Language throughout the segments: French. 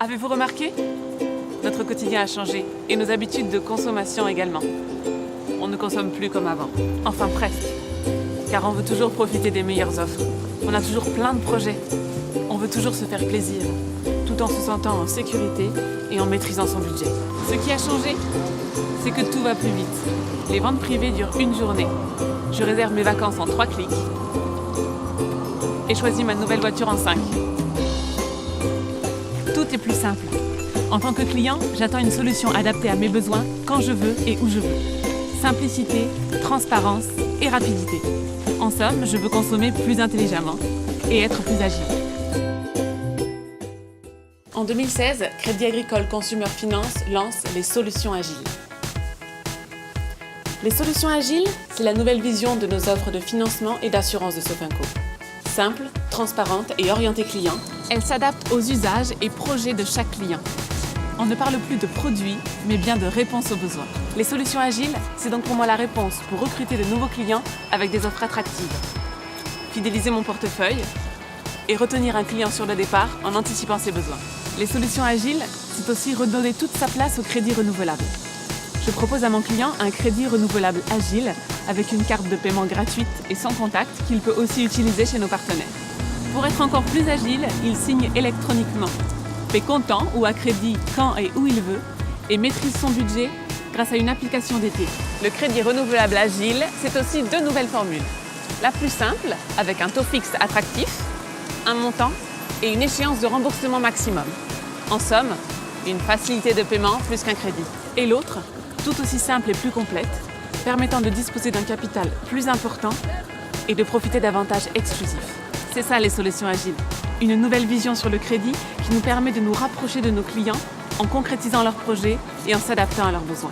Avez-vous remarqué? Notre quotidien a changé et nos habitudes de consommation également. On ne consomme plus comme avant. Enfin presque. Car on veut toujours profiter des meilleures offres. On a toujours plein de projets. On veut toujours se faire plaisir, tout en se sentant en sécurité et en maîtrisant son budget. Ce qui a changé, c'est que tout va plus vite. Les ventes privées durent une journée. Je réserve mes vacances en 3 clics et choisis ma nouvelle voiture en 5. Tout est plus simple. En tant que client, j'attends une solution adaptée à mes besoins quand je veux et où je veux. Simplicité, transparence et rapidité. En somme, je veux consommer plus intelligemment et être plus agile. En 2016, Crédit Agricole Consumer Finance lance les solutions agiles. Les solutions agiles, c'est la nouvelle vision de nos offres de financement et d'assurance de Sofinco. Simple, transparente et orientée client, elle s'adapte aux usages et projets de chaque client. On ne parle plus de produits, mais bien de réponses aux besoins. Les solutions agiles, c'est donc pour moi la réponse pour recruter de nouveaux clients avec des offres attractives. Fidéliser mon portefeuille et retenir un client sur le départ en anticipant ses besoins. Les solutions agiles, c'est aussi redonner toute sa place au crédit renouvelable. Je propose à mon client un crédit renouvelable agile avec une carte de paiement gratuite et sans contact qu'il peut aussi utiliser chez nos partenaires. Pour être encore plus agile, il signe électroniquement, paie comptant ou à crédit quand et où il veut et maîtrise son budget grâce à une application d'été. Le crédit renouvelable agile, c'est aussi 2 nouvelles formules. La plus simple, avec un taux fixe attractif, un montant et une échéance de remboursement maximum. En somme, une facilité de paiement plus qu'un crédit. Et l'autre, tout aussi simple et plus complète, permettant de disposer d'un capital plus important et de profiter d'avantages exclusifs. C'est ça les solutions agiles. Une nouvelle vision sur le crédit qui nous permet de nous rapprocher de nos clients en concrétisant leurs projets et en s'adaptant à leurs besoins.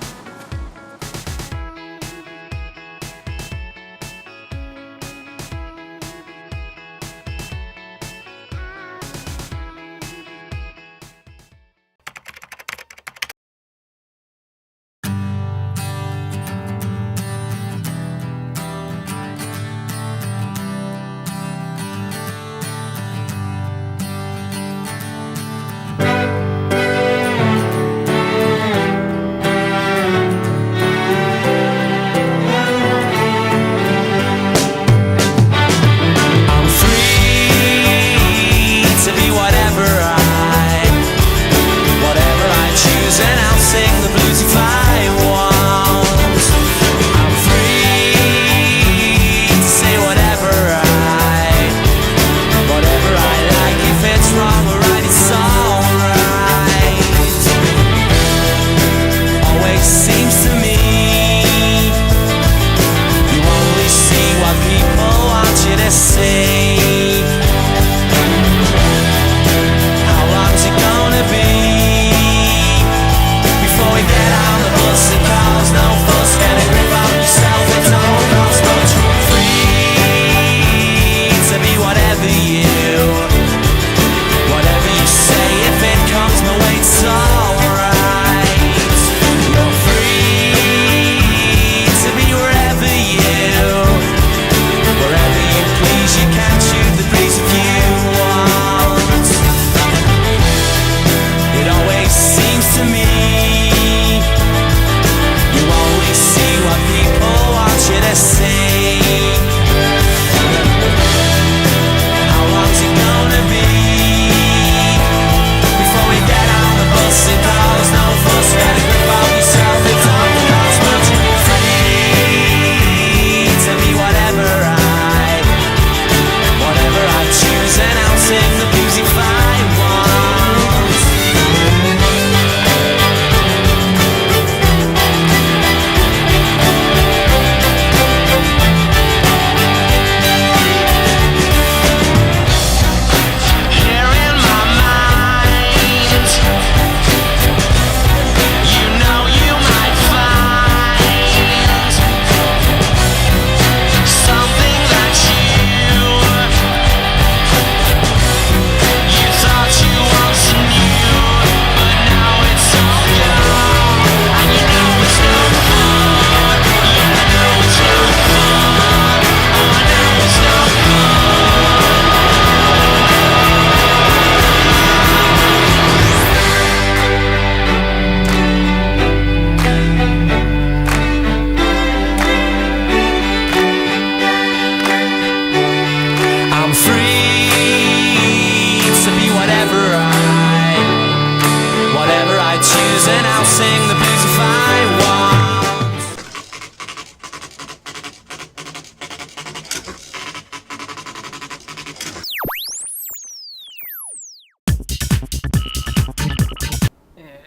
sing the blues if I want.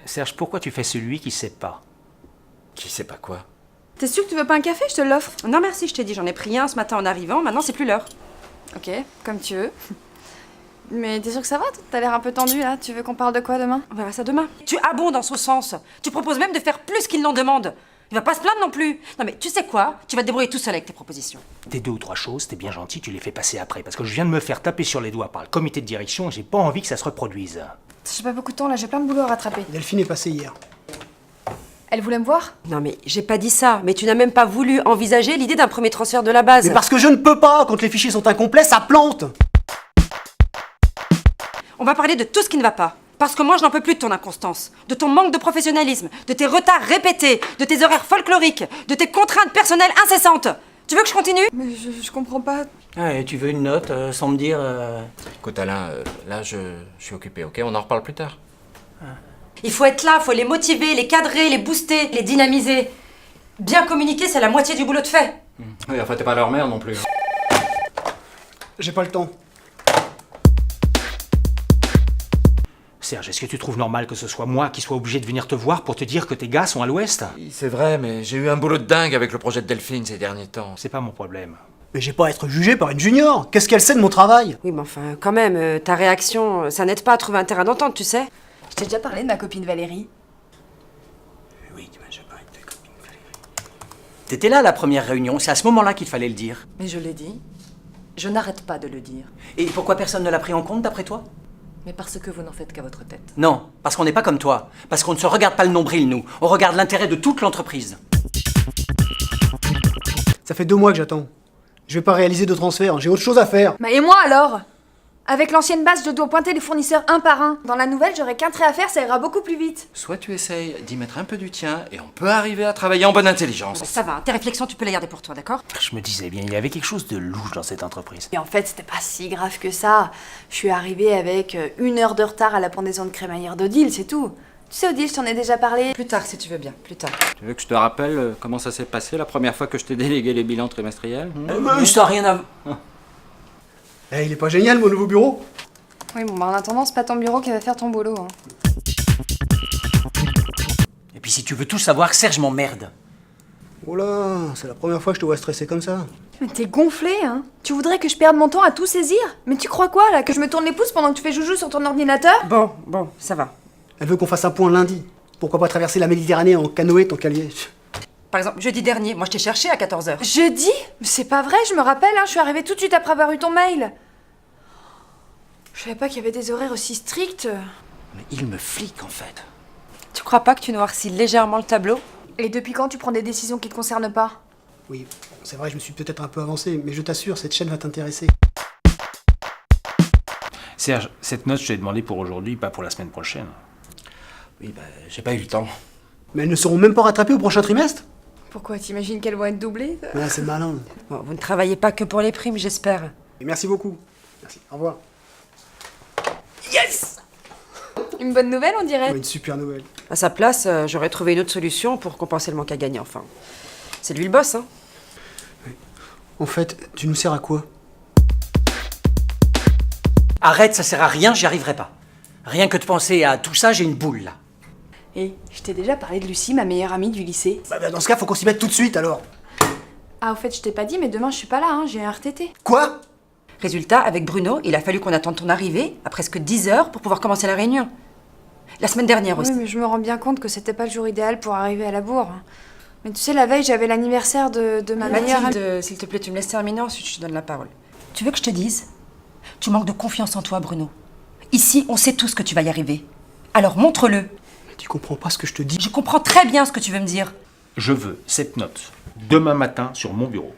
Serge, pourquoi tu fais celui qui sait pas? Qui sait pas quoi? T'es sûr que tu veux pas un café? Je te l'offre. Non merci, je t'ai dit, j'en ai pris un ce matin en arrivant, maintenant c'est plus l'heure. Ok, comme tu veux. Mais t'es sûr que ça va? T'as l'air un peu tendu là. Tu veux qu'on parle de quoi demain? On verra ça demain. Tu abondes en ce sens. Tu proposes même de faire plus qu'il n'en demande. Il va pas se plaindre non plus. Non mais tu sais quoi? Tu vas te débrouiller tout seul avec tes propositions. Tes 2 ou 3 choses, t'es bien gentil, tu les fais passer après. Parce que je viens de me faire taper sur les doigts par le comité de direction et j'ai pas envie que ça se reproduise. J'ai pas beaucoup de temps là, j'ai plein de boulot à rattraper. Delphine est passée hier. Elle voulait me voir? Non mais j'ai pas dit ça, mais tu n'as même pas voulu envisager l'idée d'un premier transfert de la base. Mais parce que je ne peux pas. Quand les fichiers sont incomplets, ça plante. On va parler de tout ce qui ne va pas. Parce que moi je n'en peux plus de ton inconstance, de ton manque de professionnalisme, de tes retards répétés, de tes horaires folkloriques, de tes contraintes personnelles incessantes. Tu veux que je continue? Mais je comprends pas. Ah, et tu veux une note sans me dire... Écoute Alain, là je suis occupé, ok? On en reparle plus tard. Il faut être là, il faut les motiver, les cadrer, les booster, les dynamiser. Bien communiquer, c'est la moitié du boulot de fait. Oui, enfin t'es pas leur mère non plus. J'ai pas le temps. Serge, est-ce que tu trouves normal que ce soit moi qui sois obligé de venir te voir pour te dire que tes gars sont à l'ouest? Oui, c'est vrai, mais j'ai eu un boulot de dingue avec le projet de Delphine ces derniers temps. C'est pas mon problème. Mais j'ai pas à être jugé par une junior. Qu'est-ce qu'elle sait de mon travail? Oui mais enfin, quand même, ta réaction, ça n'aide pas à trouver un terrain d'entente, tu sais. Je t'ai déjà parlé de ma copine Valérie. Oui, tu m'as déjà parlé de ta copine Valérie. T'étais là à la première réunion, c'est à ce moment-là qu'il fallait le dire. Mais je l'ai dit. Je n'arrête pas de le dire. Et pourquoi personne ne l'a pris en compte d'après toi? Mais parce que vous n'en faites qu'à votre tête. Non, parce qu'on n'est pas comme toi. Parce qu'on ne se regarde pas le nombril, nous. On regarde l'intérêt de toute l'entreprise. Ça fait 2 mois que j'attends. Je vais pas réaliser de transfert. J'ai autre chose à faire. Bah et moi alors? Avec l'ancienne base, je dois pointer les fournisseurs un par un. Dans la nouvelle, j'aurai qu'un trait à faire, ça ira beaucoup plus vite. Soit tu essayes d'y mettre un peu du tien et on peut arriver à travailler en bonne intelligence. Ça va, tes réflexions, tu peux les garder pour toi, d'accord? Je me disais bien, il y avait quelque chose de louche dans cette entreprise. Et en fait, c'était pas si grave que ça. Je suis arrivée avec 1 heure de retard à la pendaison de crémaillère d'Odile, c'est tout. Tu sais, Odile, je t'en ai déjà parlé. Plus tard, si tu veux bien, plus tard. Tu veux que je te rappelle comment ça s'est passé la première fois que je t'ai délégué les bilans trimestriels? Ça n'a rien à... Eh, il est pas génial, mon nouveau bureau? Oui, bon, bah en attendant, c'est pas ton bureau qui va faire ton boulot. Hein. Et puis si tu veux tout savoir, Serge m'emmerde. Oh là, c'est la première fois que je te vois stressé comme ça. Mais t'es gonflé, hein? Tu voudrais que je perde mon temps à tout saisir? Mais tu crois quoi, là? Que je me tourne les pouces pendant que tu fais joujou sur ton ordinateur? Bon, ça va. Elle veut qu'on fasse un point lundi. Pourquoi pas traverser la Méditerranée en canoë, ton calier? Par exemple, jeudi dernier, moi je t'ai cherché à 14h. Jeudi? Mais c'est pas vrai, je me rappelle, hein, je suis arrivée tout de suite après avoir eu ton mail. Je savais pas qu'il y avait des horaires aussi stricts. Mais il me flique en fait. Tu crois pas que tu noircis légèrement le tableau? Et depuis quand tu prends des décisions qui te concernent pas? Oui, c'est vrai, je me suis peut-être un peu avancé, mais je t'assure, cette chaîne va t'intéresser. Serge, cette note, je t'ai demandé pour aujourd'hui, pas pour la semaine prochaine. Oui, bah j'ai pas eu le temps. Mais elles ne seront même pas rattrapées au prochain trimestre? Pourquoi? T'imagines qu'elles vont être doublées? Ah, c'est malin. Bon, vous ne travaillez pas que pour les primes, j'espère. Et merci beaucoup. Merci, au revoir. Une bonne nouvelle, on dirait. Ouais, une super nouvelle. À sa place, j'aurais trouvé une autre solution pour compenser le manque à gagner, enfin. C'est lui le boss, hein. En fait, tu nous sers à quoi? Arrête, ça sert à rien, j'y arriverai pas. Rien que de penser à tout ça, j'ai une boule là. Et je t'ai déjà parlé de Lucie, ma meilleure amie du lycée. Bah, dans ce cas, faut qu'on s'y mette tout de suite, alors. Ah, au fait, je t'ai pas dit, mais demain je suis pas là, hein, j'ai un RTT. Quoi? Résultat, avec Bruno, il a fallu qu'on attende ton arrivée, à presque 10 heures, pour pouvoir commencer la réunion. La semaine dernière aussi. Oui, mais je me rends bien compte que c'était pas le jour idéal pour arriver à la bourre. Mais tu sais, la veille, j'avais l'anniversaire de ma meilleure amie. Mathilde, s'il te plaît, tu me laisses terminer, ensuite je te donne la parole. Tu veux que je te dise? Tu manques de confiance en toi, Bruno. Ici, on sait tous que tu vas y arriver. Alors montre-le. Mais tu comprends pas ce que je te dis. Je comprends très bien ce que tu veux me dire. Je veux cette note demain matin sur mon bureau.